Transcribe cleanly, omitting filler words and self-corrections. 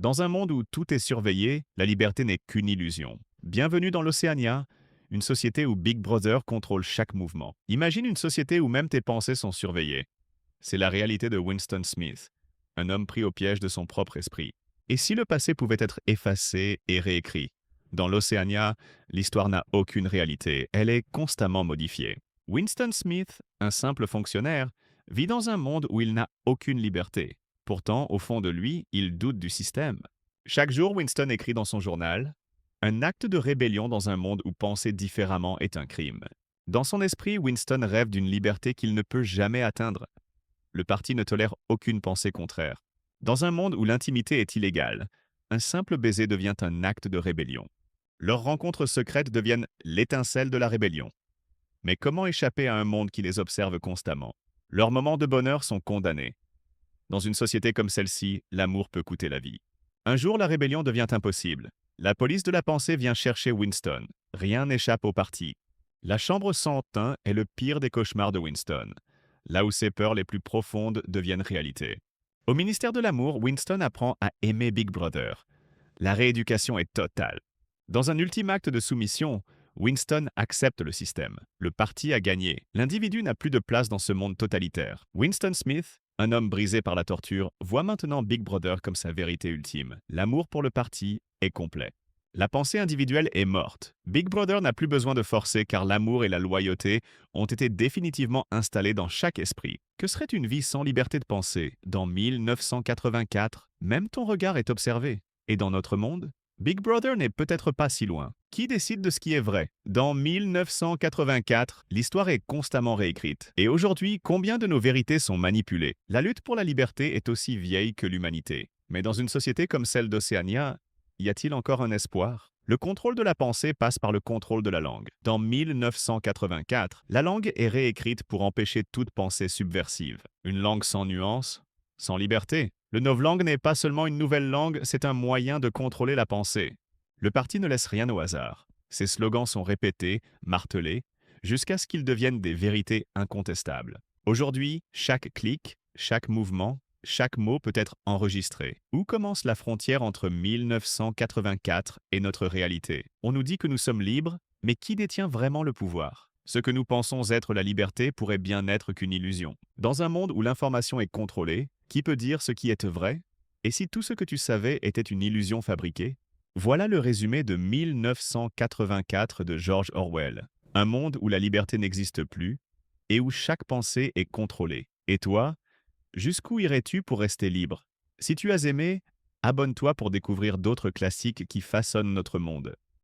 Dans un monde où tout est surveillé, la liberté n'est qu'une illusion. Bienvenue dans l'Océania, une société où Big Brother contrôle chaque mouvement. Imagine une société où même tes pensées sont surveillées. C'est la réalité de Winston Smith, un homme pris au piège de son propre esprit. Et si le passé pouvait être effacé et réécrit? Dans l'Océania, l'histoire n'a aucune réalité, elle est constamment modifiée. Winston Smith, un simple fonctionnaire, vit dans un monde où il n'a aucune liberté. Pourtant, au fond de lui, il doute du système. Chaque jour, Winston écrit dans son journal un acte de rébellion dans un monde où penser différemment est un crime. Dans son esprit, Winston rêve d'une liberté qu'il ne peut jamais atteindre. Le parti ne tolère aucune pensée contraire. Dans un monde où l'intimité est illégale, un simple baiser devient un acte de rébellion. Leurs rencontres secrètes deviennent l'étincelle de la rébellion. Mais comment échapper à un monde qui les observe constamment? Leurs moments de bonheur sont condamnés. Dans une société comme celle-ci, l'amour peut coûter la vie. Un jour, la rébellion devient impossible. La police de la pensée vient chercher Winston. Rien n'échappe au parti. La chambre sans teint est le pire des cauchemars de Winston, là où ses peurs les plus profondes deviennent réalité. Au ministère de l'Amour, Winston apprend à aimer Big Brother. La rééducation est totale. Dans un ultime acte de soumission, Winston accepte le système. Le parti a gagné. L'individu n'a plus de place dans ce monde totalitaire. Winston Smith, un homme brisé par la torture, voit maintenant Big Brother comme sa vérité ultime. L'amour pour le parti est complet. La pensée individuelle est morte. Big Brother n'a plus besoin de forcer car l'amour et la loyauté ont été définitivement installés dans chaque esprit. Que serait une vie sans liberté de penser? Dans 1984, même ton regard est observé. Et dans notre monde, Big Brother n'est peut-être pas si loin. Qui décide de ce qui est vrai? Dans 1984, l'histoire est constamment réécrite. Et aujourd'hui, combien de nos vérités sont manipulées? La lutte pour la liberté est aussi vieille que l'humanité. Mais dans une société comme celle d'Océania, y a-t-il encore un espoir? Le contrôle de la pensée passe par le contrôle de la langue. Dans 1984, la langue est réécrite pour empêcher toute pensée subversive. Une langue sans nuance, sans liberté. Le novlangue n'est pas seulement une nouvelle langue, c'est un moyen de contrôler la pensée. Le parti ne laisse rien au hasard. Ses slogans sont répétés, martelés, jusqu'à ce qu'ils deviennent des vérités incontestables. Aujourd'hui, chaque clic, chaque mouvement, chaque mot peut être enregistré. Où commence la frontière entre 1984 et notre réalité? On nous dit que nous sommes libres, mais qui détient vraiment le pouvoir? Ce que nous pensons être la liberté pourrait bien n'être qu'une illusion. Dans un monde où l'information est contrôlée, qui peut dire ce qui est vrai? Et si tout ce que tu savais était une illusion fabriquée? Voilà le résumé de 1984 de George Orwell. Un monde où la liberté n'existe plus et où chaque pensée est contrôlée. Et toi, jusqu'où irais-tu pour rester libre? Si tu as aimé, abonne-toi pour découvrir d'autres classiques qui façonnent notre monde.